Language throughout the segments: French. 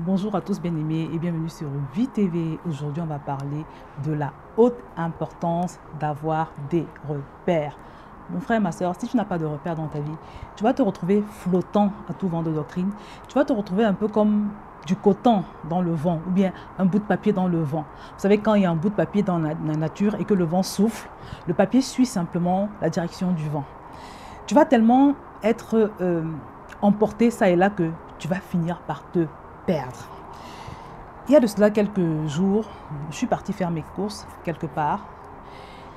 Bonjour à tous bien-aimés et bienvenue sur Vie TV. Aujourd'hui, on va parler de la haute importance d'avoir des repères. Mon frère, ma soeur, si tu n'as pas de repères dans ta vie, tu vas te retrouver flottant à tout vent de doctrine. Tu vas te retrouver un peu comme du coton dans le vent ou bien un bout de papier dans le vent. Vous savez, quand il y a un bout de papier dans la nature et que le vent souffle, le papier suit simplement la direction du vent. Tu vas tellement être emporté ça et là que tu vas finir par te perdre. Il y a de cela quelques jours, je suis partie faire mes courses quelque part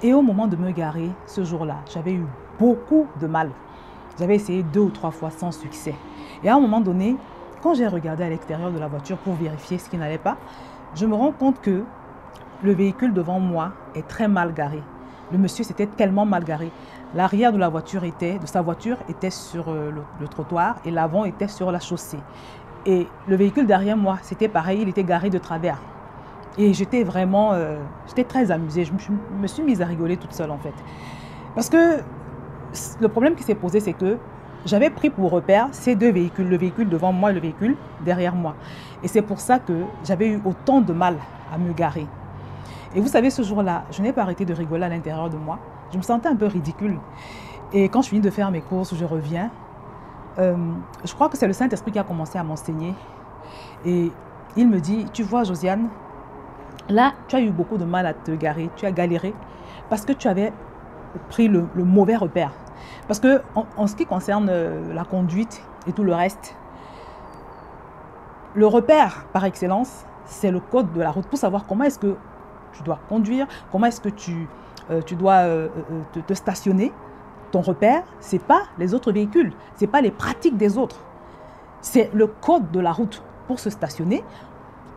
et au moment de me garer ce jour-là, j'avais eu beaucoup de mal. J'avais essayé 2 ou 3 fois sans succès. Et à un moment donné, quand j'ai regardé à l'extérieur de la voiture pour vérifier ce qui n'allait pas, je me rends compte que le véhicule devant moi est très mal garé. Le monsieur s'était tellement mal garé. L'arrière de sa voiture était sur le trottoir et l'avant était sur la chaussée. Et le véhicule derrière moi, c'était pareil, il était garé de travers. Et j'étais vraiment, j'étais très amusée. Je me suis mise à rigoler toute seule en fait. Parce que le problème qui s'est posé, c'est que j'avais pris pour repère ces deux véhicules, le véhicule devant moi et le véhicule derrière moi. Et c'est pour ça que j'avais eu autant de mal à me garer. Et vous savez, ce jour-là, je n'ai pas arrêté de rigoler à l'intérieur de moi. Je me sentais un peu ridicule. Et quand je finis de faire mes courses, je reviens. Je crois que c'est le Saint-Esprit qui a commencé à m'enseigner. Et il me dit, tu vois Josiane, là, tu as eu beaucoup de mal à te garer, tu as galéré parce que tu avais pris le mauvais repère. Parce que en ce qui concerne la conduite et tout le reste, le repère par excellence, c'est le code de la route pour savoir comment est-ce que tu dois conduire, comment est-ce que tu dois te stationner. Ton repère, ce n'est pas les autres véhicules, ce n'est pas les pratiques des autres. C'est le code de la route pour se stationner.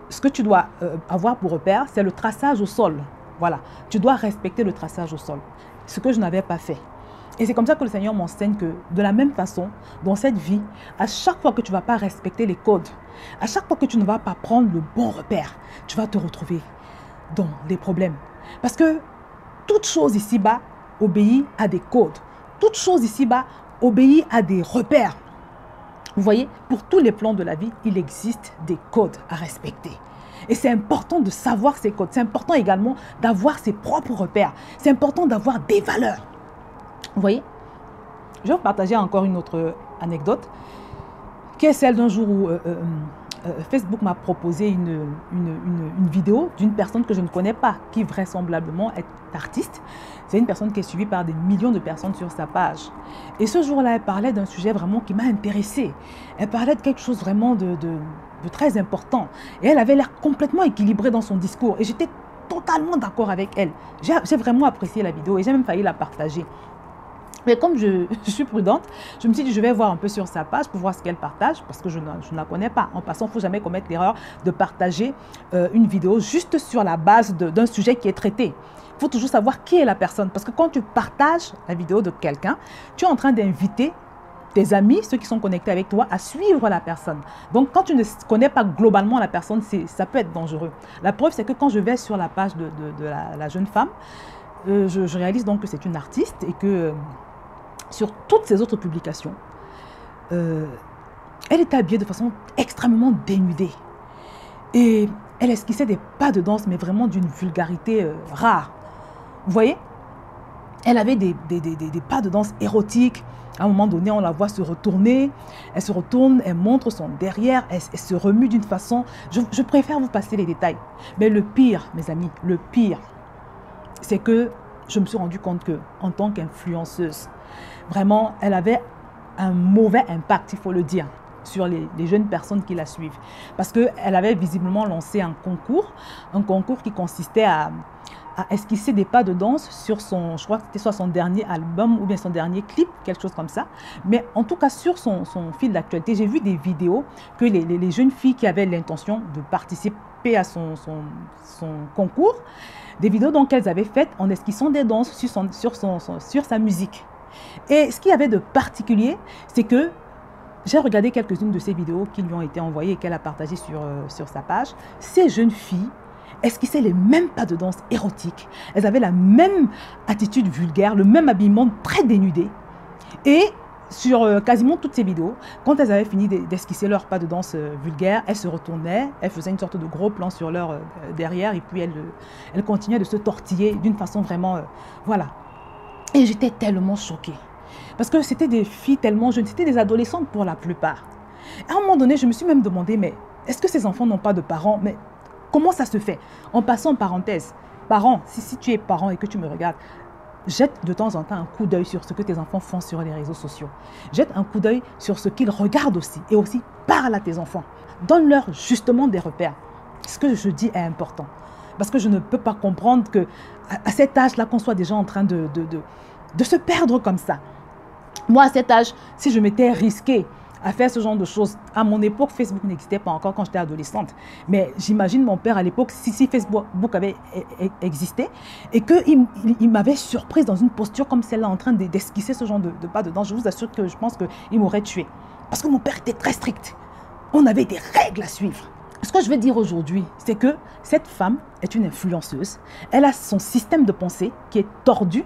Ce que tu dois avoir pour repère, c'est le traçage au sol. Voilà, tu dois respecter le traçage au sol, ce que je n'avais pas fait. Et c'est comme ça que le Seigneur m'enseigne que de la même façon, dans cette vie, à chaque fois que tu ne vas pas respecter les codes, à chaque fois que tu ne vas pas prendre le bon repère, tu vas te retrouver dans des problèmes. Parce que toute chose ici-bas obéit à des codes. Toute chose ici-bas obéit à des repères. Vous voyez, pour tous les plans de la vie, il existe des codes à respecter. Et c'est important de savoir ces codes. C'est important également d'avoir ses propres repères. C'est important d'avoir des valeurs. Vous voyez, je vais vous partager encore une autre anecdote, qui est celle d'un jour où Facebook m'a proposé une vidéo d'une personne que je ne connais pas, qui vraisemblablement est artiste. C'est une personne qui est suivie par des millions de personnes sur sa page. Et ce jour-là, elle parlait d'un sujet vraiment qui m'a intéressée. Elle parlait de quelque chose vraiment de très important. Et elle avait l'air complètement équilibrée dans son discours. Et j'étais totalement d'accord avec elle. J'ai vraiment apprécié la vidéo et j'ai même failli la partager. Mais comme je suis prudente, je me suis dit je vais voir un peu sur sa page pour voir ce qu'elle partage parce que je ne la connais pas. En passant, il ne faut jamais commettre l'erreur de partager une vidéo juste sur la base d'un sujet qui est traité. Il faut toujours savoir qui est la personne parce que quand tu partages la vidéo de quelqu'un, tu es en train d'inviter tes amis, ceux qui sont connectés avec toi, à suivre la personne. Donc, quand tu ne connais pas globalement la personne, ça peut être dangereux. La preuve, c'est que quand je vais sur la page de la jeune femme, je réalise donc que c'est une artiste et que sur toutes ses autres publications, elle est habillée de façon extrêmement dénudée. Et elle esquissait des pas de danse, mais vraiment d'une vulgarité rare. Vous voyez, elle avait des pas de danse érotiques. À un moment donné, on la voit se retourner. Elle se retourne, elle montre son derrière, elle se remue d'une façon... Je préfère vous passer les détails. Mais le pire, mes amis, le pire, c'est que je me suis rendu compte qu'en tant qu'influenceuse, vraiment, elle avait un mauvais impact, il faut le dire, sur les jeunes personnes qui la suivent. Parce qu'elle avait visiblement lancé un concours qui consistait à esquisser des pas de danse sur son, je crois que c'était soit son dernier album ou bien son dernier clip, quelque chose comme ça. Mais en tout cas, sur son fil d'actualité, j'ai vu des vidéos que les jeunes filles qui avaient l'intention de participer à son concours, des vidéos donc qu'elles avaient faites en esquissant des danses sur sa musique. Et ce qu'il y avait de particulier, c'est que j'ai regardé quelques-unes de ces vidéos qui lui ont été envoyées et qu'elle a partagées sur sa page. Ces jeunes filles esquissaient les mêmes pas de danse érotiques. Elles avaient la même attitude vulgaire, le même habillement très dénudé. Et sur quasiment toutes ces vidéos, quand elles avaient fini d'esquisser leur pas de danse vulgaire, elles se retournaient, elles faisaient une sorte de gros plan sur leur derrière et puis elles continuaient de se tortiller d'une façon vraiment... voilà. Et j'étais tellement choquée. Parce que c'était des filles tellement jeunes, c'était des adolescentes pour la plupart. À un moment donné, je me suis même demandé, mais est-ce que ces enfants n'ont pas de parents? Mais comment ça se fait? En passant en parenthèse, parents, si tu es parent et que tu me regardes, jette de temps en temps un coup d'œil sur ce que tes enfants font sur les réseaux sociaux. Jette un coup d'œil sur ce qu'ils regardent aussi. Et aussi, parle à tes enfants. Donne-leur justement des repères. Ce que je dis est important. Parce que je ne peux pas comprendre qu'à cet âge-là, qu'on soit déjà en train de se perdre comme ça. Moi, à cet âge, si je m'étais risquée à faire ce genre de choses, à mon époque, Facebook n'existait pas encore quand j'étais adolescente. Mais j'imagine mon père à l'époque, si Facebook avait existé, et qu'il m'avait surprise dans une posture comme celle-là, en train d'esquisser ce genre de pas dedans, je vous assure que je pense qu'il m'aurait tué. Parce que mon père était très strict. On avait des règles à suivre. Ce que je veux dire aujourd'hui, c'est que cette femme est une influenceuse. Elle a son système de pensée qui est tordu.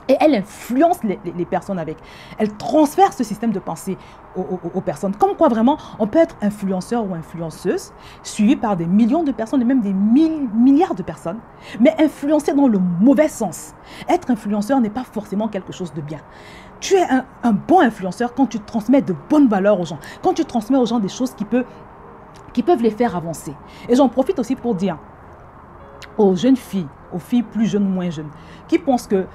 Et elle influence les personnes avec. Elle transfère ce système de pensée aux personnes. Comme quoi vraiment, on peut être influenceur ou influenceuse, suivi par des millions de personnes et même des milliards de personnes, mais influencé dans le mauvais sens. Être influenceur n'est pas forcément quelque chose de bien. Tu es un bon influenceur quand tu transmets de bonnes valeurs aux gens, quand tu transmets aux gens des choses qui peuvent les faire avancer. Et j'en profite aussi pour dire aux jeunes filles, aux filles plus jeunes ou moins jeunes, qui pensent que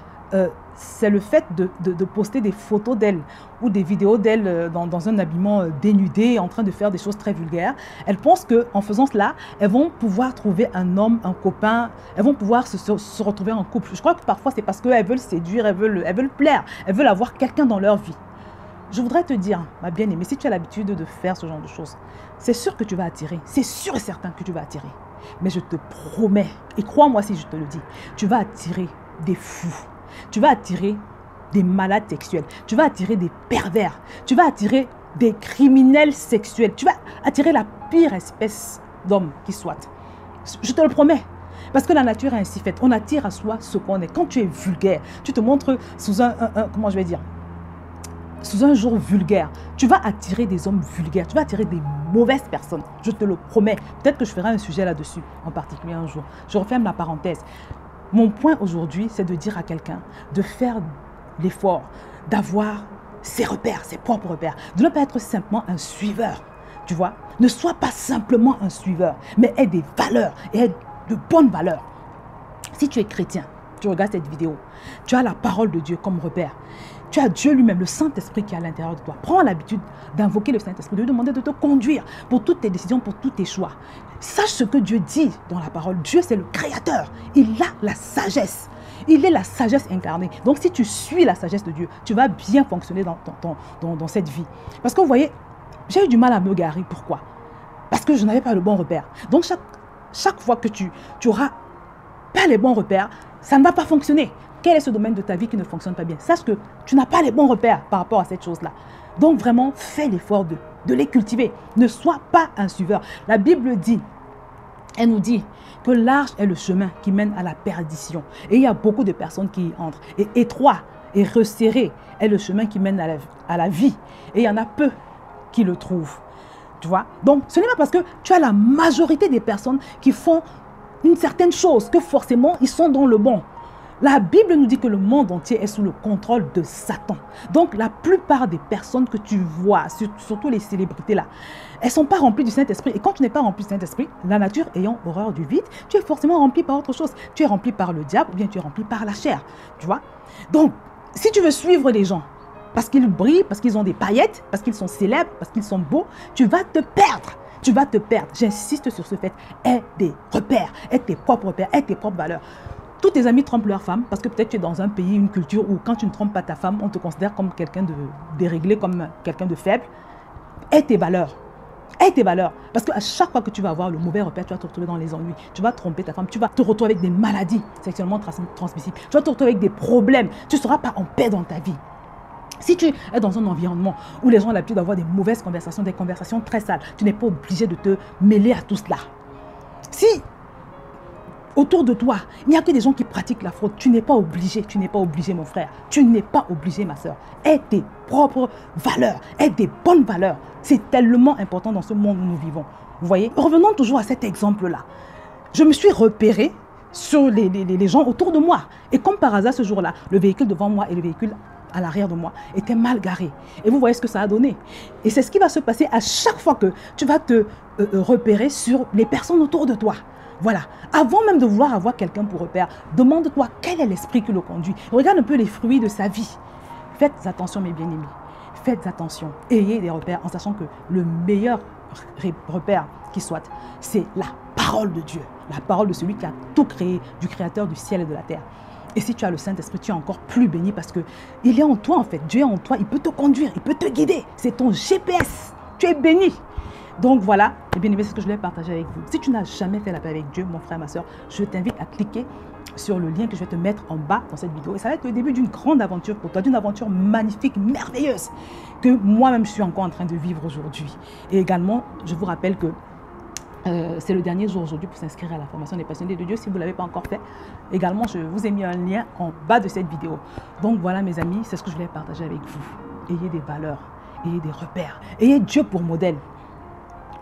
c'est le fait de poster des photos d'elles ou des vidéos d'elles dans un habillement dénudé, en train de faire des choses très vulgaires. Elles pensent qu'en faisant cela, elles vont pouvoir trouver un homme, un copain, elles vont pouvoir se retrouver en couple. Je crois que parfois c'est parce qu'elles veulent séduire, elles veulent plaire, elles veulent avoir quelqu'un dans leur vie. Je voudrais te dire, ma bien-aimée, si tu as l'habitude de faire ce genre de choses, c'est sûr que tu vas attirer, c'est sûr et certain que tu vas attirer. Mais je te promets, et crois-moi si je te le dis, tu vas attirer des fous. Tu vas attirer des malades sexuels, tu vas attirer des pervers, tu vas attirer des criminels sexuels, tu vas attirer la pire espèce d'homme qui soit. Je te le promets, parce que la nature est ainsi faite. On attire à soi ce qu'on est. Quand tu es vulgaire, tu te montres sous comment je vais dire, sous un jour vulgaire, tu vas attirer des hommes vulgaires, tu vas attirer des mauvaises personnes, je te le promets. Peut-être que je ferai un sujet là-dessus, en particulier un jour. Je referme la parenthèse. Mon point aujourd'hui, c'est de dire à quelqu'un de faire l'effort, d'avoir ses repères, ses propres repères, de ne pas être simplement un suiveur, tu vois. Ne sois pas simplement un suiveur, mais aie des valeurs et aie de bonnes valeurs. Si tu es chrétien, tu regardes cette vidéo, tu as la parole de Dieu comme repère. Tu as Dieu lui-même, le Saint-Esprit qui est à l'intérieur de toi. Prends l'habitude d'invoquer le Saint-Esprit, de lui demander de te conduire pour toutes tes décisions, pour tous tes choix. Sache ce que Dieu dit dans la parole. Dieu, c'est le Créateur. Il a la sagesse. Il est la sagesse incarnée. Donc, si tu suis la sagesse de Dieu, tu vas bien fonctionner dans cette vie. Parce que vous voyez, j'ai eu du mal à me garer. Pourquoi? Parce que je n'avais pas le bon repère. Donc, chaque fois que tu n'auras pas les bons repères, ça ne va pas fonctionner. Quel est ce domaine de ta vie qui ne fonctionne pas bien? Sache que tu n'as pas les bons repères par rapport à cette chose-là. Donc vraiment, fais l'effort de les cultiver. Ne sois pas un suiveur. La Bible dit, elle nous dit que large est le chemin qui mène à la perdition. Et il y a beaucoup de personnes qui y entrent. Et étroit et resserré est le chemin qui mène à la vie. Et il y en a peu qui le trouvent. Tu vois? Donc, ce n'est pas parce que tu as la majorité des personnes qui font une certaine chose que forcément, ils sont dans le bon. La Bible nous dit que le monde entier est sous le contrôle de Satan. Donc, la plupart des personnes que tu vois, surtout les célébrités là, elles ne sont pas remplies du Saint-Esprit. Et quand tu n'es pas rempli du Saint-Esprit, la nature ayant horreur du vide, tu es forcément rempli par autre chose. Tu es rempli par le diable ou bien tu es rempli par la chair. Tu vois? Donc, si tu veux suivre les gens, parce qu'ils brillent, parce qu'ils ont des paillettes, parce qu'ils sont célèbres, parce qu'ils sont beaux, tu vas te perdre. Tu vas te perdre. J'insiste sur ce fait. Aie des repères, aie tes propres repères, aie tes propres valeurs. Tous tes amis trompent leur femme parce que peut-être tu es dans un pays, une culture où quand tu ne trompes pas ta femme, on te considère comme quelqu'un de déréglé, comme quelqu'un de faible. Aie tes valeurs. Aie tes valeurs. Parce qu'à chaque fois que tu vas avoir le mauvais repère, tu vas te retrouver dans les ennuis. Tu vas tromper ta femme. Tu vas te retrouver avec des maladies sexuellement transmissibles. Tu vas te retrouver avec des problèmes. Tu ne seras pas en paix dans ta vie. Si tu es dans un environnement où les gens ont l'habitude d'avoir des mauvaises conversations, des conversations très sales, tu n'es pas obligé de te mêler à tout cela. Si autour de toi, il n'y a que des gens qui pratiquent la fraude. Tu n'es pas obligé, mon frère. Tu n'es pas obligé, ma soeur. Aie tes propres valeurs, aie des bonnes valeurs. C'est tellement important dans ce monde où nous vivons. Vous voyez? Revenons toujours à cet exemple-là. Je me suis repérée sur les gens autour de moi. Et comme par hasard, ce jour-là, le véhicule devant moi et le véhicule à l'arrière de moi étaient mal garés. Et vous voyez ce que ça a donné. Et c'est ce qui va se passer à chaque fois que tu vas te repérer sur les personnes autour de toi. Voilà. Avant même de vouloir avoir quelqu'un pour repère, demande-toi quel est l'esprit qui le conduit. Regarde un peu les fruits de sa vie. Faites attention, mes bien-aimés. Faites attention. Ayez des repères en sachant que le meilleur repère qui soit, c'est la parole de Dieu. La parole de celui qui a tout créé, du créateur du ciel et de la terre. Et si tu as le Saint-Esprit, tu es encore plus béni parce qu'il est en toi en fait. Dieu est en toi, il peut te conduire, il peut te guider. C'est ton GPS. Tu es béni. Donc voilà, et bien aimé, c'est ce que je voulais partager avec vous. Si tu n'as jamais fait la paix avec Dieu, mon frère, ma soeur, je t'invite à cliquer sur le lien que je vais te mettre en bas dans cette vidéo. Et ça va être le début d'une grande aventure pour toi, d'une aventure magnifique, merveilleuse, que moi-même je suis encore en train de vivre aujourd'hui. Et également, je vous rappelle que c'est le dernier jour aujourd'hui pour s'inscrire à la formation des passionnés de Dieu. Si vous ne l'avez pas encore fait, également, je vous ai mis un lien en bas de cette vidéo. Donc voilà, mes amis, c'est ce que je voulais partager avec vous. Ayez des valeurs, ayez des repères, ayez Dieu pour modèle.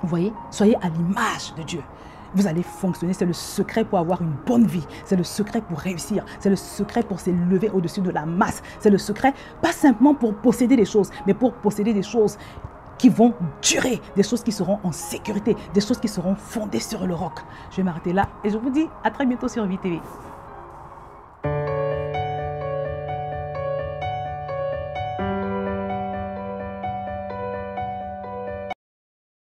Vous voyez, soyez à l'image de Dieu. Vous allez fonctionner, c'est le secret pour avoir une bonne vie. C'est le secret pour réussir. C'est le secret pour s'élever au-dessus de la masse. C'est le secret, pas simplement pour posséder des choses, mais pour posséder des choses qui vont durer, des choses qui seront en sécurité, des choses qui seront fondées sur le roc. Je vais m'arrêter là et je vous dis à très bientôt sur VTV.